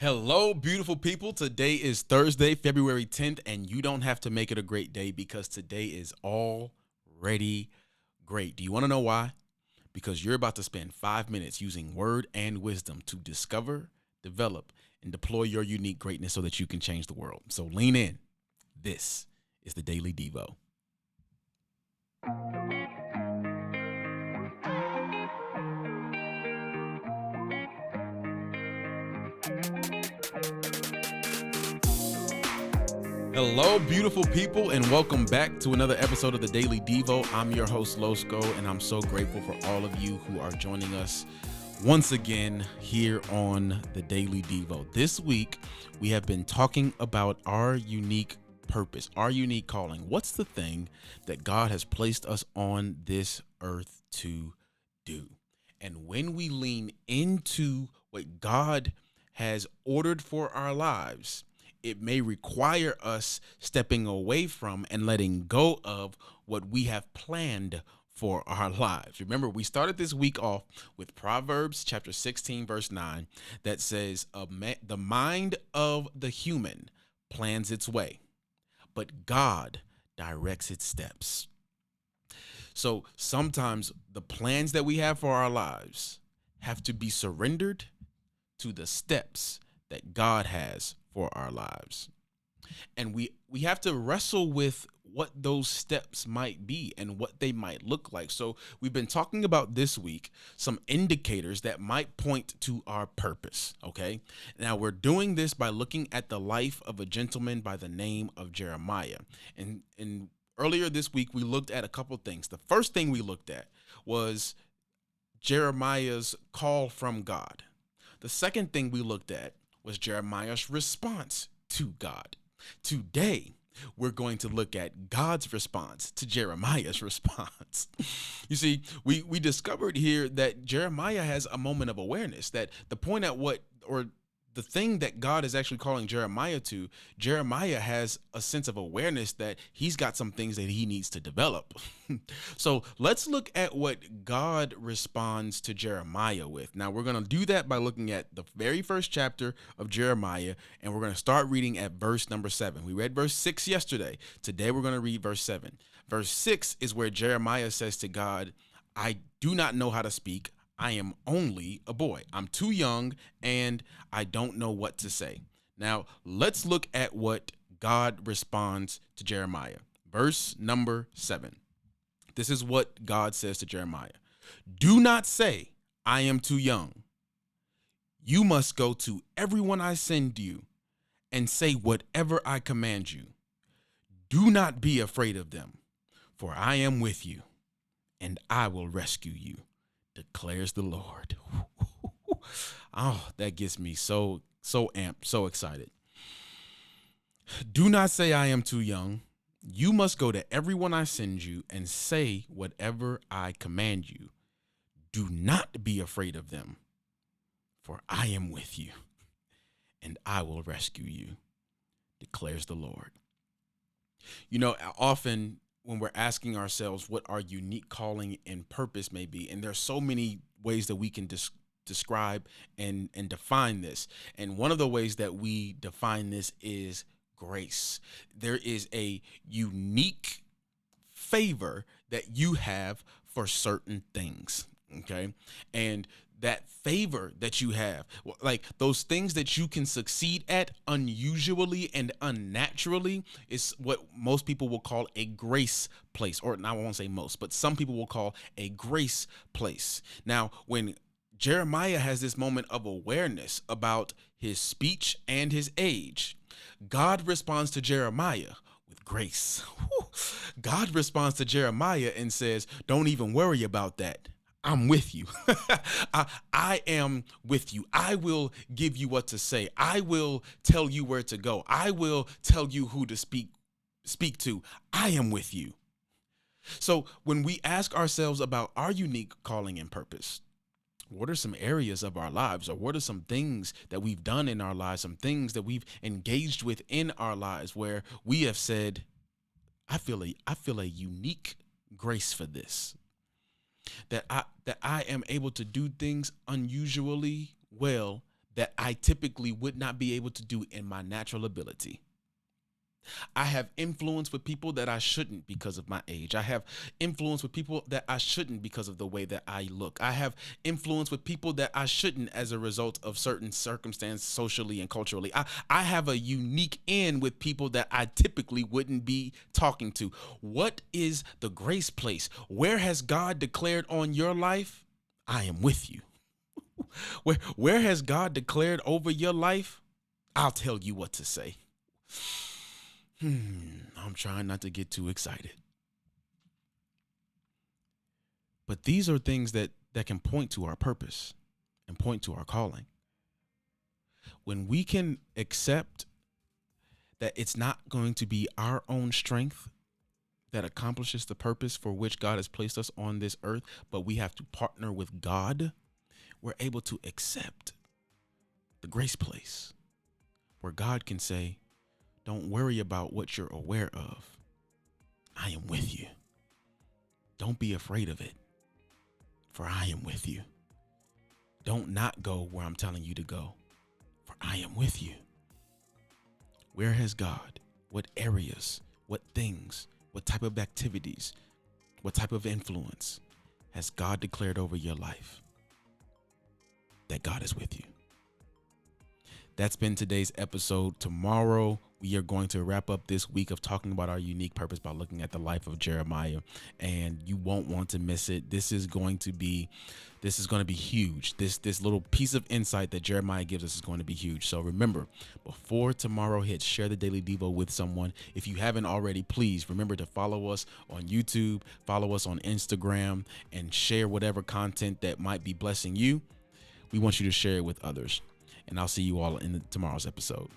Hello, beautiful people. Today is Thursday, February 10th, and you don't have to make it a great day because today is already great. Do you want to know why? Because you're about to spend 5 minutes using word and wisdom to discover, develop, and deploy your unique greatness so that you can change the world. So lean in. This is the Daily Devo. Hello, beautiful people, and welcome back to another episode of the Daily Devo. I'm your host, Losco, and I'm so grateful for all of you who are joining us once again here on the Daily Devo. This week, we have been talking about our unique purpose, our unique calling. What's the thing that God has placed us on this earth to do? And when we lean into what God has ordered for our lives, it may require us stepping away from and letting go of what we have planned for our lives. Remember, we started this week off with Proverbs chapter 16, verse 9, that says, the mind of the human plans its way, but God directs its steps. So sometimes the plans that we have for our lives have to be surrendered to the steps that God has for our lives. And we have to wrestle with what those steps might be and what they might look like. So we've been talking about this week some indicators that might point to our purpose, okay? Now we're doing this by looking at the life of a gentleman by the name of Jeremiah. And earlier this week we looked at a couple things. The first thing we looked at was Jeremiah's call from God. The second thing we looked at was Jeremiah's response to God. Today, we're going to look at God's response to Jeremiah's response. You see, we discovered here that Jeremiah has a moment of awareness that the point at what, or the thing that God is actually calling Jeremiah to, Jeremiah has a sense of awareness that he's got some things that he needs to develop. So let's look at what God responds to Jeremiah with. Now, we're going to do that by looking at the very first chapter of Jeremiah, and we're going to start reading at verse number 7. We read verse 6 yesterday. Today, we're going to read verse 7. Verse 6 is where Jeremiah says to God, I do not know how to speak. I am only a boy. I'm too young and I don't know what to say. Now, let's look at what God responds to Jeremiah. Verse number 7. This is what God says to Jeremiah. Do not say, I am too young. You must go to everyone I send you and say whatever I command you. Do not be afraid of them, for I am with you and I will rescue you, declares the Lord. Oh, that gets me so amped, so excited. Do not say I am too young. You must go to everyone I send you and say whatever I command you. Do not be afraid of them, for I am with you and I will rescue you, declares the Lord. You know, often when we're asking ourselves what our unique calling and purpose may be, and there's so many ways that we can describe and define this. And one of the ways that we define this is grace. There is a unique favor that you have for certain things, okay? And that favor that you have, like those things that you can succeed at unusually and unnaturally, is what most people will call a grace place. Or I won't say most, but some people will call a grace place. Now, when Jeremiah has this moment of awareness about his speech and his age, God responds to Jeremiah with grace. God responds to Jeremiah and says, don't even worry about that. I'm with you. I am with you. I will give you what to say. I will tell you where to go. I will tell you who to speak to. I am with you. So when we ask ourselves about our unique calling and purpose, what are some areas of our lives, or what are some things that we've done in our lives, some things that we've engaged with in our lives where we have said, I feel a unique grace for this. That I am able to do things unusually well that I typically would not be able to do in my natural ability. I have influence with people that I shouldn't because of my age. I have influence with people that I shouldn't because of the way that I look. I have influence with people that I shouldn't as a result of certain circumstances socially and culturally. I have a unique in with people that I typically wouldn't be talking to. What is the grace place? Where has God declared on your life? I am with you. Where has God declared over your life? I'll tell you what to say. I'm trying not to get too excited. But these are things that can point to our purpose and point to our calling. When we can accept that it's not going to be our own strength that accomplishes the purpose for which God has placed us on this earth, but we have to partner with God, we're able to accept the grace place where God can say, don't worry about what you're aware of. I am with you. Don't be afraid of it, for I am with you. Don't not go where I'm telling you to go, for I am with you. Where has God, what areas, what things, what type of activities, what type of influence has God declared over your life that God is with you? That's been today's episode. Tomorrow, we are going to wrap up this week of talking about our unique purpose by looking at the life of Jeremiah, and you won't want to miss it. This is going to be huge. This little piece of insight that Jeremiah gives us is going to be huge. So remember, before tomorrow hits, share the Daily Devo with someone. If you haven't already, please remember to follow us on YouTube, follow us on Instagram, and share whatever content that might be blessing you. We want you to share it with others. And I'll see you all in tomorrow's episode.